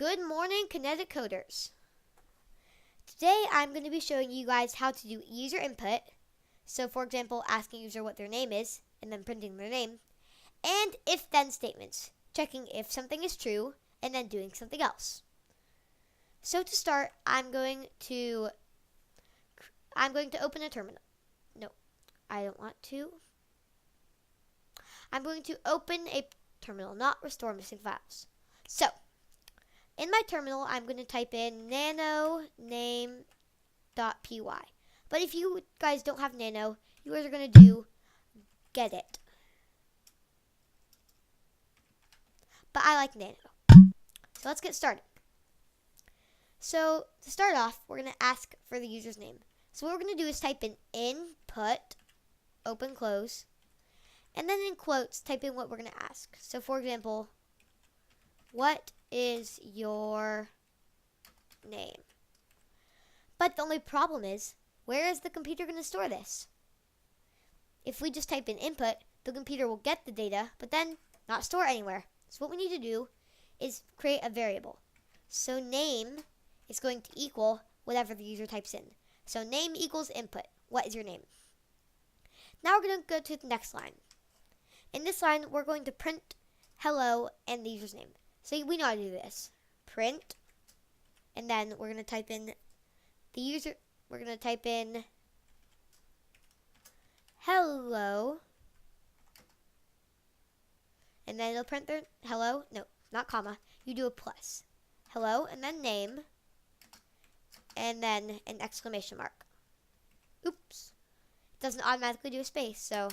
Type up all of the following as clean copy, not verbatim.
Good morning, Kinetic Coders. Today I'm going to be showing you guys how to do user input. So for example, asking user what their name is and then printing their name. And if-then statements, checking if something is true and then doing something else. So to start, I'm going to open a terminal. No, I don't want to. I'm going to open a terminal, not restore missing files. So in my terminal, I'm going to type in nano name.py. But if you guys don't have nano, you guys are going to do get it. But I like nano. So let's get started. So to start off, we're going to ask for the user's name. So what we're going to do is type in input, open, close, and then in quotes, type in what we're going to ask. So for example, what is your name? But the only problem is, where is the computer going to store this? If we just type in input, the computer will get the data, but then not store anywhere. So what we need to do is create a variable. So name is going to equal whatever the user types in. So name equals input. What is your name? Now we're going to go to the next line. In this line, we're going to print hello and the user's name. So we know how to do this. Print, and then we're going to type in the user, we're going to type in hello, and then it'll print their hello, no, not comma, you do a plus. Hello, and then name, and then an exclamation mark. Oops, it doesn't automatically do a space, so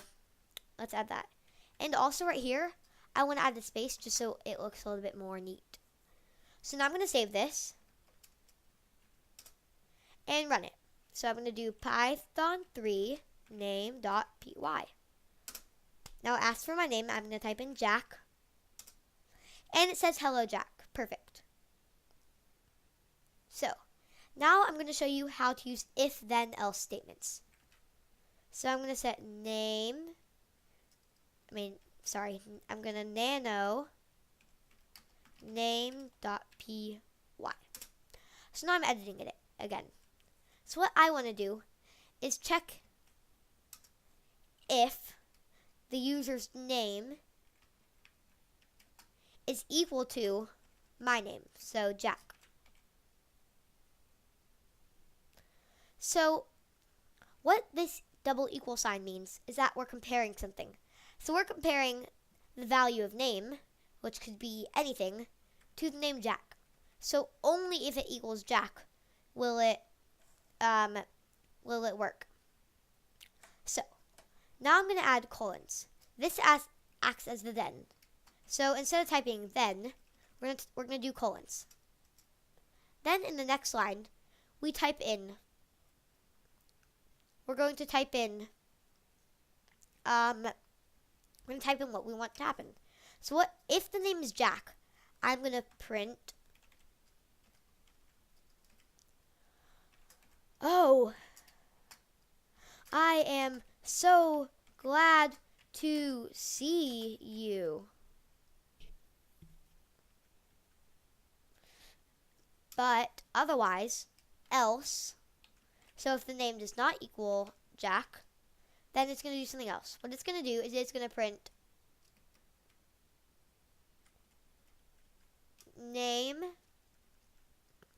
let's add that. And also right here, I want to add the space just so it looks a little bit more neat. So now I'm going to save this and run it. So I'm going to do python3 name.py. Now ask for my name. I'm going to type in Jack. And it says hello Jack. Perfect. So now I'm going to show you how to use if then else statements. So I'm going to set I'm going to nano name.py. So now I'm editing it again. So what I want to do is check if the user's name is equal to my name, so Jack. So what this double equal sign means is that we're comparing something. So we're comparing the value of name, which could be anything, to the name Jack. So only if it equals Jack will it work. So now I'm going to add colons. This acts as the then. So instead of typing then, we're going to do colons. Then in the next line, we're going to type in what we want to happen. So what if the name is Jack, I'm going to print, oh, I am so glad to see you. But otherwise, else, so if the name does not equal Jack, then it's going to do something else. What it's going to do is it's going to print name,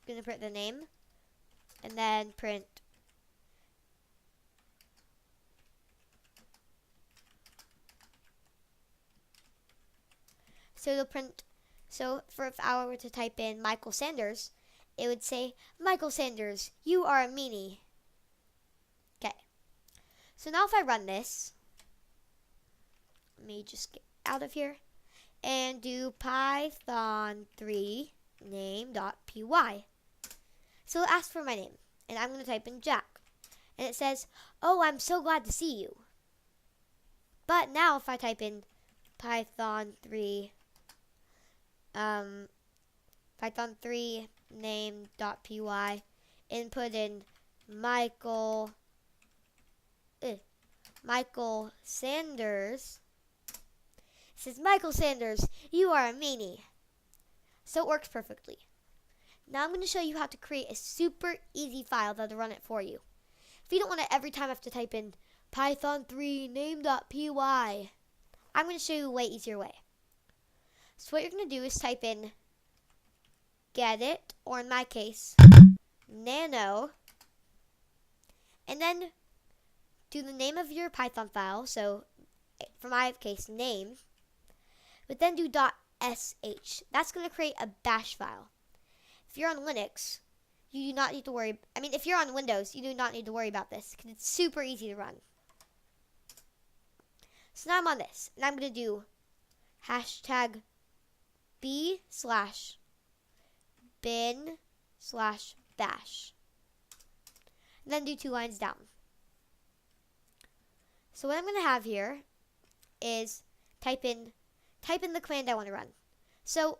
going to print the name, and then print so it'll print. So for if I were to type in Michael Sanders, it would say, Michael Sanders, you are a meanie. Okay. So now if I run this, let me just get out of here and do python3 name.py. So it'll ask for my name, and I'm going to type in Jack. And it says, oh, I'm so glad to see you. But now if I type in python3 name.py and put in Michael Sanders, it says, Michael Sanders, you are a meanie. So it works perfectly. Now I'm going to show you how to create a super easy file that'll run it for you. If you don't want to every time have to type in python3 name.py, I'm going to show you a way easier way. So what you're going to do is type in gedit, or in my case, nano, and then do the name of your Python file, so for my case, name, but then do .sh. That's going to create a bash file. If you're on Linux, you do not need to worry. I mean, if you're on Windows, you do not need to worry about this because it's super easy to run. So now I'm on this, and I'm going to do #b/bin/bash, and then do 2 lines down. So what I'm going to have here is type in the command I want to run. So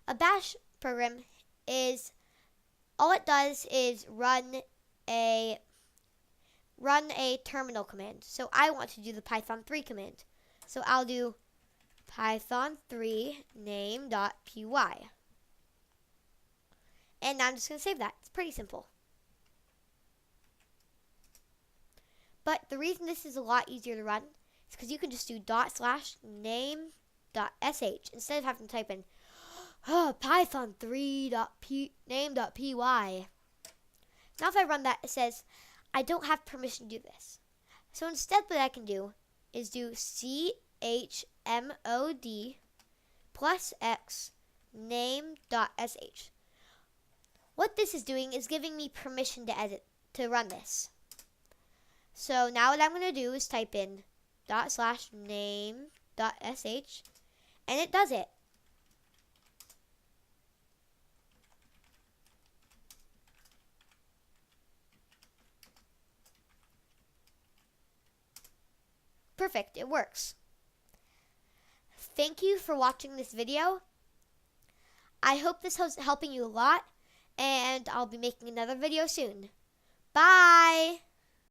a bash program is, all it does is run a terminal command. So I want to do the python3 command. So I'll do python3 name.py. And now I'm just going to save that. It's pretty simple. But the reason this is a lot easier to run is because you can just do /name.sh instead of having to type in python3.name.py. Now if I run that, it says I don't have permission to do this. So instead what I can do is do chmod +x name.sh. What this is doing is giving me permission to run this. So now what I'm going to do is type in /name.sh, and it does it. Perfect, it works. Thank you for watching this video. I hope this was helping you a lot, and I'll be making another video soon. Bye!